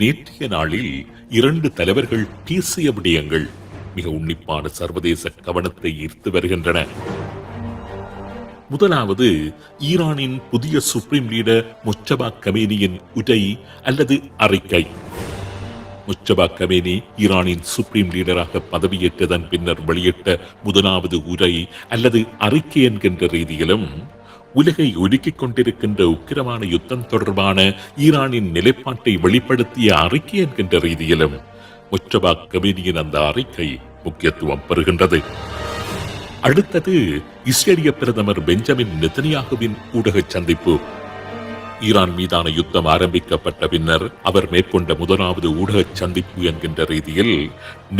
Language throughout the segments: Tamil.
நேற்றைய நாளில் 2 தலைவர்கள் பேசிய விடயங்கள் மிக உன்னிப்பான சர்வதேச கவனத்தை ஈர்த்து வருகின்றன. முதலாவது, ஈரானின் புதிய சுப்ரீம் லீடர் முஜ்தபா கமேனியின் உரை அல்லது அறிக்கை. முஜ்தபா கமேனி ஈரானின் சுப்ரீம் லீடராக பதவியேற்றதன் பின்னர் வெளியிட்ட முதலாவது உரை அல்லது அறிக்கை என்கின்ற ரீதியிலும், உலகை ஒடுக்கிக் கொண்டிருக்கின்ற உக்கிரமான யுத்தம் தொடர்பான ஈரானின் நிலைப்பாட்டை வெளிப்படுத்திய அறிக்கை என்கின்ற ரீதியிலும் முஜ்தபா கமேனியின் அந்த அறிக்கை முக்கியத்துவம் பெறுகின்றது. அடுத்தது, இஸ்ரேலிய பிரதமர் பெஞ்சமின் நெதன்யாகுவின் ஊடக சந்திப்பு. ஈரான் மீதான யுத்தம் ஆரம்பிக்கப்பட்ட பின்னர் அவர் மேற்கொண்ட முதலாவது ஊடக சந்திப்பு என்கின்ற ரீதியில்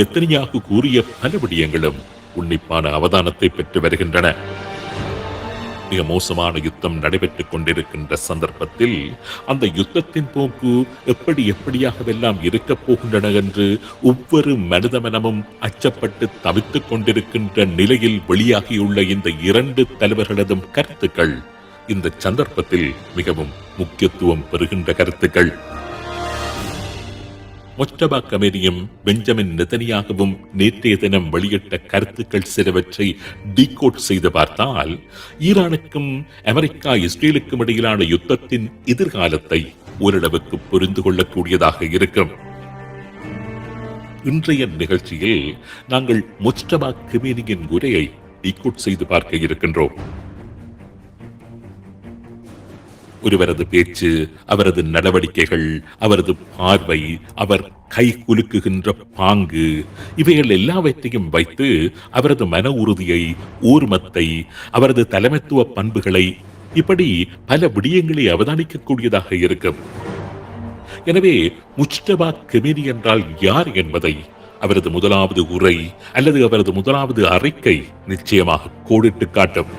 நெதன்யாகு கூறிய பல விடயங்களும் உன்னிப்பான அவதானத்தை பெற்று வருகின்றன. மிக மோசமான யுத்தம் நடைபெற்றுக் கொண்டிருக்கின்ற சந்தர்ப்பத்தில் அந்த யுத்தத்தின் போக்கு எப்படியாகவெல்லாம் இருக்கப் போகின்றன என்று ஒவ்வொரு மனித மனமும் அச்சப்பட்டு தவித்துக் கொண்டிருக்கின்ற நிலையில் வெளியாகியுள்ள இந்த 2 தலைவர்களதும் கருத்துக்கள் இந்த சந்தர்ப்பத்தில் மிகவும் முக்கியத்துவம் பெறுகின்ற கருத்துக்கள். முஜ்தபா கமேனியும் பெஞ்சமின் நெதன்யாகுவும் நேற்றைய தினம் வெளியிட்ட கருத்துக்கள் சிலவற்றை டீகோட் செய்து பார்த்தால், ஈரானுக்கும் அமெரிக்கா இஸ்ரேலுக்கும் இடையிலான யுத்தத்தின் எதிர்காலத்தை ஓரளவுக்கு புரிந்து கொள்ளக்கூடியதாக இருக்கும். இன்றைய நிகழ்ச்சியில் நாங்கள் முஜ்தபா கமேனியின் உரையை டீகோட் செய்து பார்க்க இருக்கின்றோம். ஒருவரது பேச்சு, அவரது நடவடிக்கைகள், அவரது பார்வை, அவர் கை குலுக்குகின்ற பாங்கு, இவைகள் எல்லாவற்றையும் வைத்து அவரது மன உறுதியை, ஊர்மத்தை, அவரது தலைமைத்துவ பண்புகளை, இப்படி பல விடயங்களை அவதானிக்கக்கூடியதாக இருக்கும். எனவே முஜ்தபா கமேனி என்றால் யார் என்பதை அவரது முதலாவது உரை அல்லது அவரது முதலாவது அறிக்கை நிச்சயமாக கோடிட்டு காட்டும்.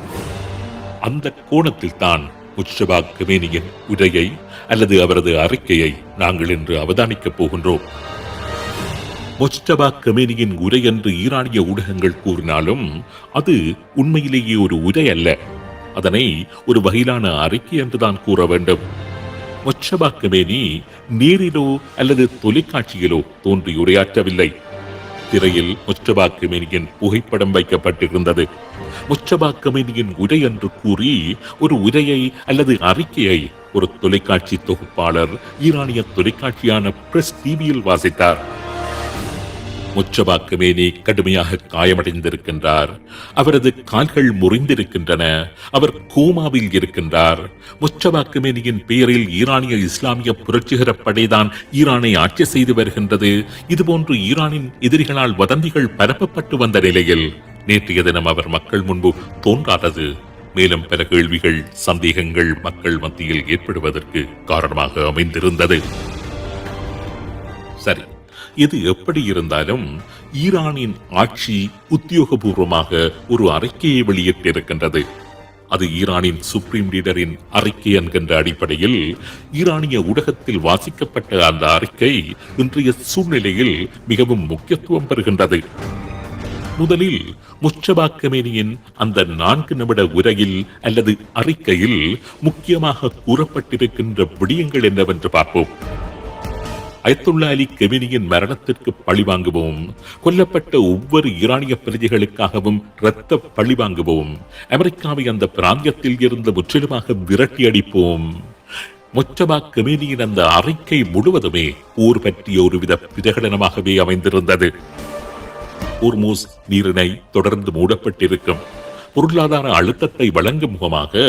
அந்த கோணத்தில் தான் முஜ்தபா கமேனியின் உரையை அல்லது அவரது அறிக்கையை நாங்கள் இன்று அவதானிக்கப் போகின்றோம். முஜ்தபா கமேனியின் உரை என்று ஈரானிய ஊடகங்கள் கூறினாலும் அது உண்மையிலேயே ஒரு உரை அல்ல. அதனை ஒரு வகையிலான அறிக்கை என்றுதான் கூற வேண்டும். முஜ்தபா கமேனி நேரிலோ அல்லது தொலைக்காட்சியிலோ தோன்றி உரையாற்றவில்லை. திரையில் முஜ்தபா கமேனியின் புகைப்படம் வைக்கப்பட்டிருந்தது. முஜ்தபா கமேனியின் உரை என்று கூறி ஒரு உரையை அல்லது அறிக்கையை ஒரு தொலைக்காட்சி தொகுப்பாளர் ஈரானிய தொலைக்காட்சியான பிரஸ் டிவியில் வாசித்தார். முஜ்தபா கமேனி கடுமையாக காயமடைந்திருக்கின்றார். அவரது கால்கள் முறிந்திருக்கின்றன. அவர் கோமாவில் இருக்கின்றார். முஜ்தபா கமேனியின் பெயரில் ஈரானிய இஸ்லாமிய புரட்சிகர படைதான் ஈரானை ஆட்சி செய்து வருகின்றது. இதுபோன்று ஈரானின் எதிரிகளால் வதந்திகள் பரப்பப்பட்டு வந்த நிலையில் நேற்றைய தினம் அவர் மக்கள் முன்பு தோன்றாதது மேலும் பல கேள்விகள், சந்தேகங்கள் மக்கள் மத்தியில் ஏற்படுவதற்கு காரணமாக அமைந்திருந்தது. சரி, இது எப்படி இருந்தாலும் ஈரானின் ஆட்சி உத்தியோகபூர்வமாக ஒரு அறிக்கையை வெளியிட்டிருக்கின்றது. அது ஈரானின் சுப்ரீம் லீடரின் அறிக்கை என்கின்ற அடிப்படையில் ஈரானிய ஊடகத்தில் வாசிக்கப்பட்ட அந்த அறிக்கை இன்றைய சூழ்நிலையில் மிகவும் முக்கியத்துவம் பெறுகின்றது. முதலில் முஜ்தபா கமேனியின் அந்த 4 நிமிட உரையில் அல்லது அறிக்கையில் முக்கியமாக கூறப்பட்டிருக்கின்ற விடயங்கள் என்னவென்று பார்ப்போம். அயத்துல்லா அலி கமேனியின் மரணத்திற்கு பழிவாங்குவோம், கொல்லப்பட்ட ஒவ்வொரு ஈரானிய பிரஜைகளுக்காகவும் இரத்த பழிவாங்குவோம், அமெரிக்காவை அந்த பிராந்தியத்தில் இருந்து முற்றிலுமாக விரட்டி அடிப்போம். முஜ்தபா கமேனியின் அந்த அறிக்கை முழுவதுமே போர் பற்றிய ஒருவித பிரகடனமாகவே அமைந்திருந்தது. ஹோர்முஸ் நீரிணை தொடர்ந்து மூடப்பட்டிருக்கும். பொருளாதார அழுத்தத்தை வழங்கும் முகமாக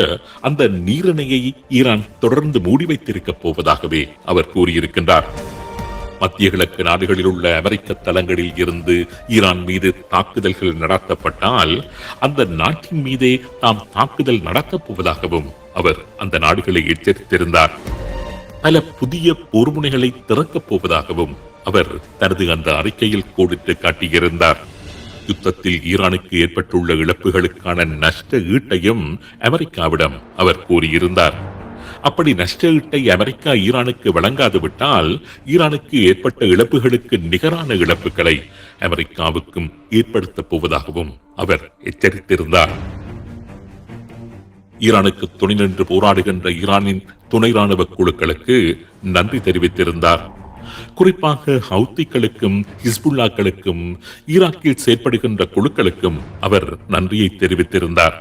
அந்த நீரிணையை ஈரான் தொடர்ந்து மூடி வைத்திருக்கப் போவதாகவே அவர் கூறியிருக்கின்றார். மத்திய கிழக்கு நாடுகளில் உள்ள அமெரிக்க தளங்களில் இருந்து ஈரான் மீது தாக்குதல்கள் நடத்தப்பட்டால் அந்த நாட்டின் மீதே தாம் தாக்குதல் நடத்தப் போவதாகவும் அவர் அந்த நாடுகளை எச்சரித்திருந்தார். பல புதிய போர்முனைகளை திறக்கப் போவதாகவும் அவர் தனது அந்த அறிக்கையில் கோடிட்டு காட்டியிருந்தார். யுத்தத்தில் ஈரானுக்கு ஏற்பட்டுள்ள இழப்புகளுக்கான நஷ்ட ஈட்டையும் அமெரிக்காவிடம் அவர் கூறியிருந்தார். அப்படி நஷ்ட ஈட்டை அமெரிக்கா ஈரானுக்கு வழங்காது விட்டால் ஈரானுக்கு ஏற்பட்ட இழப்புகளுக்கு நிகரான இழப்புகளை அமெரிக்காவுக்கும் ஏற்படுத்தப் போவதாகவும் அவர் எச்சரித்திருந்தார். ஈரானுக்கு துணை நின்று போராடுகின்ற ஈரானின் துணை ராணுவ குழுக்களுக்கு நன்றி தெரிவித்திருந்தார். குறிப்பாக ஹவுத்திகளுக்கும் ஹிஸ்புல்லாக்களுக்கும் ஈராக்கில் செயற்படுகின்ற குழுக்களுக்கும் அவர் நன்றியை தெரிவித்திருந்தார்.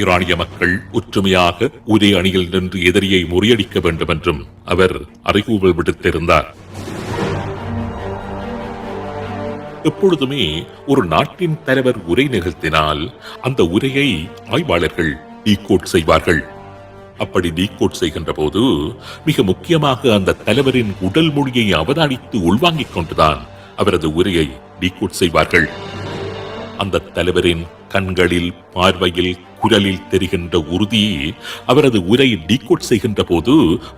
ஈரானிய மக்கள் ஒற்றுமையாக ஒரே அணியில் நின்று எதிரியை முறியடிக்க வேண்டும் என்றும் அவர் அறைகூவல் விடுத்திருந்தார். எப்பொழுதுமே ஒரு நாட்டின் தலைவர் உரை நிகழ்த்தினால் அந்த உரையை ஆய்வாளர்கள் டீகோட் செய்வார்கள். அப்படி டீகோட் செய்கின்ற போது மிக முக்கியமாக அந்த தலைவரின் உடல் மொழியை அவதானித்து உள்வாங்கிக் கொண்டுதான் அவரது உரையை டீகோட் செய்வார்கள். அந்த தலைவரின் கண்களில், பார்வையில், குரலில் தெரிகின்ற உறுதி அவரது உரை டீகோட் செய்கின்ற போது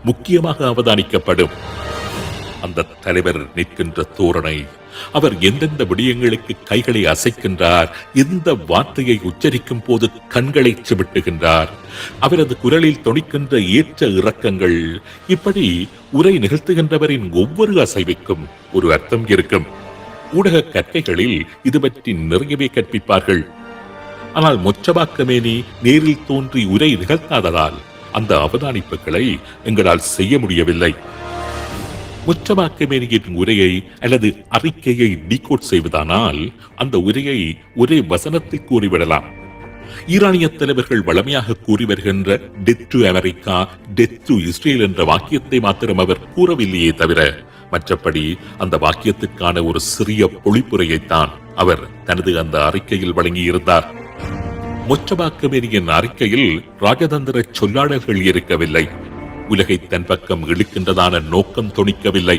முக்கியமாக அவதானிக்கப்படும். அந்த தலைவர் நிற்கின்ற தோரணை, அவர் எந்தெந்த விடயங்களுக்கு கைகளை அசைக்கின்றார், எந்த வார்த்தையை உச்சரிக்கும் போது கண்களை சிமிட்டுகின்றார், அவரது குரலில் தொனிக்கின்ற ஏற்ற இறக்கங்கள், இப்படி உரை நிகழ்த்துகின்றவரின் ஒவ்வொரு அசைவுக்கும் ஒரு அர்த்தம் இருக்கும். ஊடக கற்கைகளில் இது பற்றி நிறையவே கற்பிப்பார்கள். ஆனால் முஜ்தபா கமேனி நேரில் தோன்றி உரை நிகழ்த்தாததால் அந்த அவதானிப்புகளை எங்களால் செய்ய முடியவில்லை. முஜ்தபா கமேனியின் உரையை அல்லது அறிக்கையை டீகோட் செய்வதானால் அந்த உரையை ஒரே வசனத்தில் கூறிவிடலாம். ஈரானிய தலைவர்கள் வளமையாக கூறி வருகின்ற death to America, death to Israel என்ற வாக்கியத்தை மாத்திரம் அவர் கூறவில்லையே தவிர மற்றபடி அந்த வாக்கியத்துக்கான ஒரு சிறிய பொழிப்புரையைத்தான் அவர் தனது அந்த அறிக்கையில் வழங்கியிருந்தார். முஜ்தபா கமேனியின் அறிக்கையில் ராஜதந்திர சொல்லாடல்கள் இருக்கவில்லை. உலகை தன் பக்கம் இழுக்கின்றதான நோக்கம் தொனிக்கவில்லை.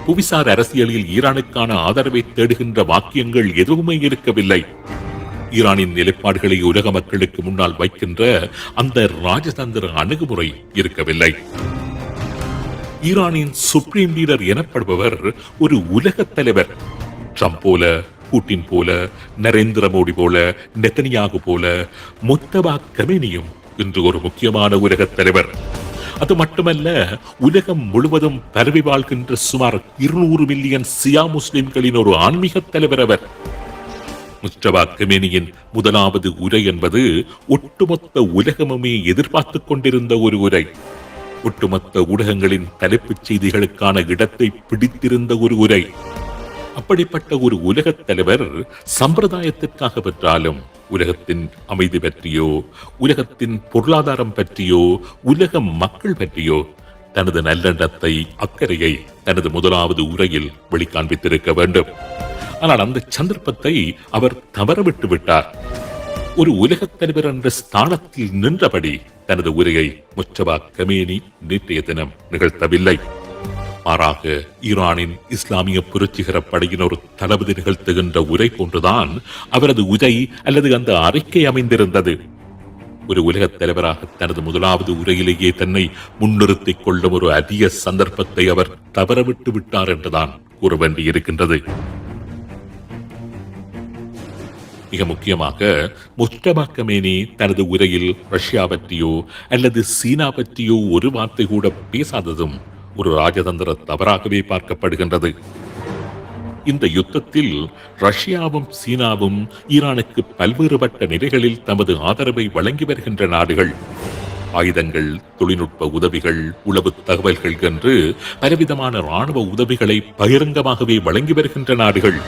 புவிசார் அரசியலில் ஈரானுக்கான ஆதரவை தேடுகின்ற வாக்கியங்கள் எதுவுமே இருக்கவில்லை. ஈரானின் நிலைப்பாடுகளை உலக மக்களுக்கு முன்னால் வைக்கின்ற அந்த ராஜதந்திர அணுகுமுறை இருக்கவில்லை. ஈரானின் சுப்ரீம் லீடர் எனப்படுபவர் ஒரு உலக தலைவர். ட்ரம்ப் போல, புட்டின் போல, நரேந்திர மோடி போல, நெத்தனியாகு போல, முஜ்தபா கமேனியும் இன்று ஒரு முக்கியமான உலக தலைவர். அது மட்டுமல்ல, உலகம் முழுவதும் பரவி வாழ்கின்ற சுமார் 200 மில்லியன் சியா முஸ்லிம்களின் ஒரு ஆன்மீக தலைவர் அவர். முஜ்தபா கமேனியின் முதலாவது உரை என்பது ஒட்டுமொத்த உலகமுமே எதிர்பார்த்துக் கொண்டிருந்த ஒரு உரை. ஒட்டுமொத்த ஊடகங்களின் தலைப்புச் செய்திகளுக்கான இடத்தை பிடித்திருந்த ஒரு உரை. அப்படிப்பட்ட ஒரு உலகத் தலைவர் சம்பிரதாயத்திற்காக பெற்றாலும் உலகத்தின் அமைதி பற்றியோ, உலகத்தின் பொருளாதாரம் பற்றியோ, உலக மக்கள் பற்றியோ தனது நல்லெண்ணத்தை, அக்கறையை தனது முதலாவது உரையில் வெளிக்காண்பித்திருக்க வேண்டும். ஆனால் அந்த சந்தர்ப்பத்தை அவர் தவறவிட்டு விட்டார். ஒரு உலகத் தலைவர் என்ற ஸ்தானத்தில் நின்றபடி தனது உரையை முஜ்தபா கமேனி நேற்றைய தினம் நிகழ்த்தவில்லை. மாறாக ஈரானின் இஸ்லாமிய புரட்சிகர படையின் ஒரு தளபதி நிகழ்த்துகின்ற உரை போன்றுதான் அவரது உரை அல்லது அந்த அறிக்கை அமைந்திருந்தது. ஒரு உலகத் தலைவராக தனது முதலாவது உரையிலேயே தன்னை முன்னிறுத்திக் கொள்ளும் ஒரு அரிய சந்தர்ப்பத்தை அவர் தவறவிட்டு விட்டார் என்றுதான் கூற வேண்டியிருக்கின்றது. மிக முக்கியமாக முஜ்தபா கமேனி தனது உரையில் ரஷ்யா பற்றியோ அல்லது சீனா பற்றியோ ஒரு வார்த்தை கூட பேசாததும் ஒரு ராஜதந்திர தவறாகவே பார்க்கப்படுகின்றது. இந்த யுத்தத்தில் ரஷ்யாவும் சீனாவும் ஈரானுக்கு பல்வேறுபட்ட நிலைகளில் தமது ஆதரவை வழங்கி வருகின்ற நாடுகள். ஆயுதங்கள், தொழில்நுட்ப உதவிகள், உளவு தகவல்கள் என்று பலவிதமான ராணுவ உதவிகளை பகிரங்கமாகவே வழங்கி வருகின்ற நாடுகள்.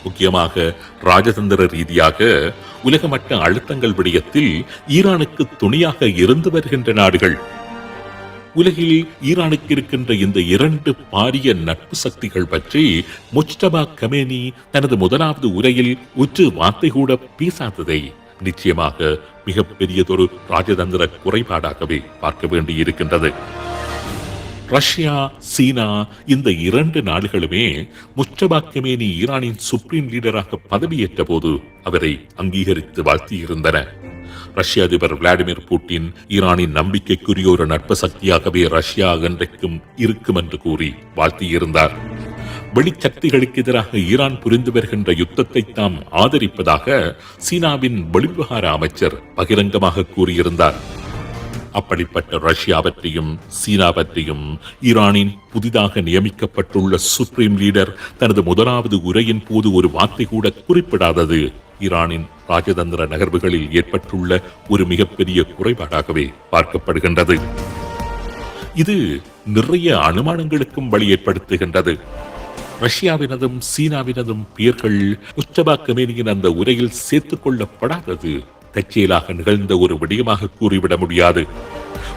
முக்கியமாக ராஜதந்திர ரீதியாக உலகமட்ட அழுத்தங்கள் விடயத்தில் ஈரானுக்கு துணையாக இருந்து வருகின்ற நாடுகள். உலகில் ஈரானுக்கு இருக்கின்ற இந்த 2 பாரிய நட்பு சக்திகள் பற்றி முஜ்தபா கமேனி தனது முதலாவது உரையில் ஒரு வார்த்தை கூட பேசாததை நிச்சயமாக மிகப்பெரியதொரு ராஜதந்திர குறைபாடாகவே பார்க்க வேண்டியிருக்கின்றது. ரஷ்யா, சீனா இந்த 2 நாடுகளுமே முஜ்தபா கமேனி ஈரானின் சுப்ரீம் லீடராக பதவியேற்ற போது அவரை அங்கீகரித்து வாழ்த்தியிருந்தன. ரஷ்ய அதிபர் விளாடிமிர் புட்டின் ஈரானின் நம்பிக்கைக்குரிய ஒரு நட்பு சக்தியாகவே ரஷ்யா என்றைக்கும் இருக்கும் என்று கூறி வாழ்த்தியிருந்தார். வெளிச்சக்திகளுக்கு எதிராக ஈரான் புரிந்து வருகின்ற யுத்தத்தை தாம் ஆதரிப்பதாக சீனாவின் வெளிவிவகார அமைச்சர் பகிரங்கமாக கூறியிருந்தார். அப்படிப்பட்ட ரஷ்யா பற்றியும் சீனா பற்றியும் ஈரானின் புதிதாக நியமிக்கப்பட்டுள்ள சுப்ரீம் லீடர் தனது முதலாவது உரையின் போது ஒரு வார்த்தை கூட குறிப்பிடாதது ஈரானின் ராஜதந்திர நகர்வுகளில் ஏற்பட்டுள்ள ஒரு மிகப்பெரிய குறைபாடாகவே பார்க்கப்படுகின்றது. இது நிறைய அனுமானங்களுக்கும் வழி ஏற்படுத்துகின்றது. ரஷ்யாவினதும் சீனாவினதும் பெயர்கள் முஸ்தபா கமேனியின் அந்த உரையில் சேர்த்துக் கொள்ளப்படாதது தற்செயலாக நிகழ்ந்த ஒரு விடயமாக கூறிவிட முடியாது.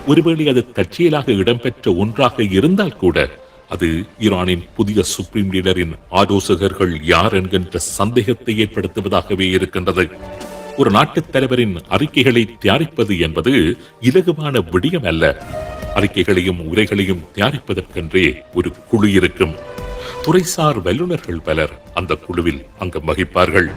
ஒருவேளை அது தற்செயலாக இடம்பெற்ற ஒன்றாக இருந்தால் கூட அது ஈரானின் புதிய சுப்ரீம் லீடரின் ஆலோசகர்கள் யார் என்கின்ற சந்தேகத்தை ஏற்படுத்துவதாகவே இருக்கின்றது. ஒரு நாட்டுத் தலைவரின் அறிக்கைகளை தயாரிப்பது என்பது இலகுவான விடயம் அல்ல. அறிக்கைகளையும் உரைகளையும் தயாரிப்பதற்கென்றே ஒரு குழு இருக்கும். துறைசார் வல்லுநர்கள் பலர் அந்த குழுவில் அங்கம் வகிப்பார்கள்.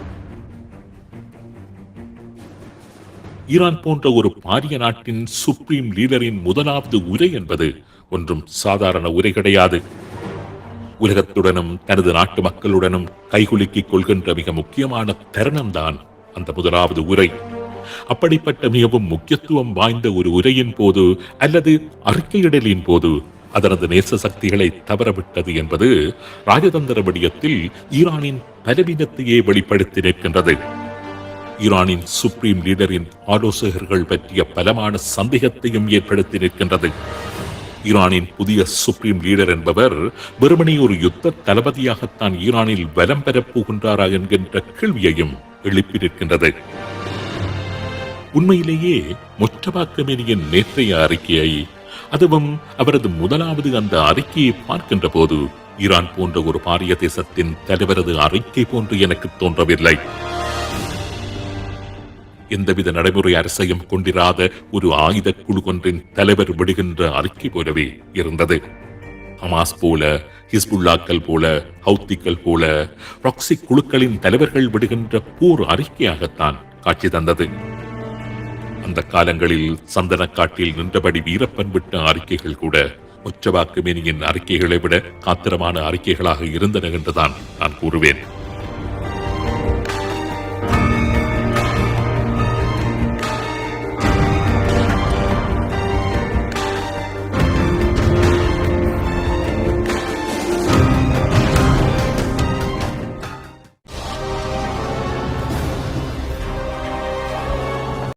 ஈரான் போன்ற ஒரு பாரிய நாட்டின் சுப்ரீம் லீடரின் முதலாவது உரை என்பது ஒன்றும் சாதாரண உரை கிடையாது. உலகத்துடனும் தனது நாட்டு மக்களுடனும் கைகுலுக்கிக் கொள்கின்ற மிக முக்கியமான தருணம்தான் அந்த முதலாவது உரை. அப்படிப்பட்ட மிகவும் முக்கியத்துவம் வாய்ந்த ஒரு உரையின் போது அல்லது அறிக்கையிடலின் போது அதனது நேச சக்திகளை தவறவிட்டது என்பது ராஜதந்திர விடயத்தில் ஈரானின் பலவீனத்தையே வெளிப்படுத்தி நிற்கின்றது. ஈரானின் சுப்ரீம் லீடரின் ஆலோசகர்கள் பற்றிய பலமான சந்தேகத்தையும் ஏற்படுத்தி நிற்கின்றது. ஈரானின் புதிய சுப்ரீம் லீடர் என்பவர் வெறுமனே ஒரு யுத்த தளபதியாகத்தான் ஈரானில் பலம் பெறப் போகின்றாரா என்கின்ற கேள்வியையும் எழுப்பி நிற்கின்றது. உண்மையிலேயே முஸ்தபா கமேனியின் நேற்றைய அறிக்கையை, அதுவும் அவரது முதலாவது அந்த அறிக்கையை பார்க்கின்ற போது ஈரான் போன்ற ஒரு பாரிய தேசத்தின் தலைவரது அறிக்கை போன்று எனக்கு தோன்றவில்லை. எந்தவித நடைமுறை அரசையும் கொண்டிராத ஒரு ஆயுத குழு ஒன்றின் தலைவர் விடுகின்ற அறிக்கை போலவே இருந்தது. ஹமாஸ் போல, ஹிஸ்புல்லாக்கள் போல, ஹவுத்திகள் போல ராக்சி குழுக்களின் தலைவர்கள் விடுகின்ற போர் அறிக்கையாகத்தான் காட்சி தந்தது. அந்த காலங்களில் சந்தனக்காட்டில் நின்றபடி வீரப்பன் விட்ட அறிக்கைகள் கூட முஸ்தபா கமேனியின் அறிக்கைகளை விட காத்திரமான அறிக்கைகளாக இருந்தன என்றுதான் நான் கூறுவேன்.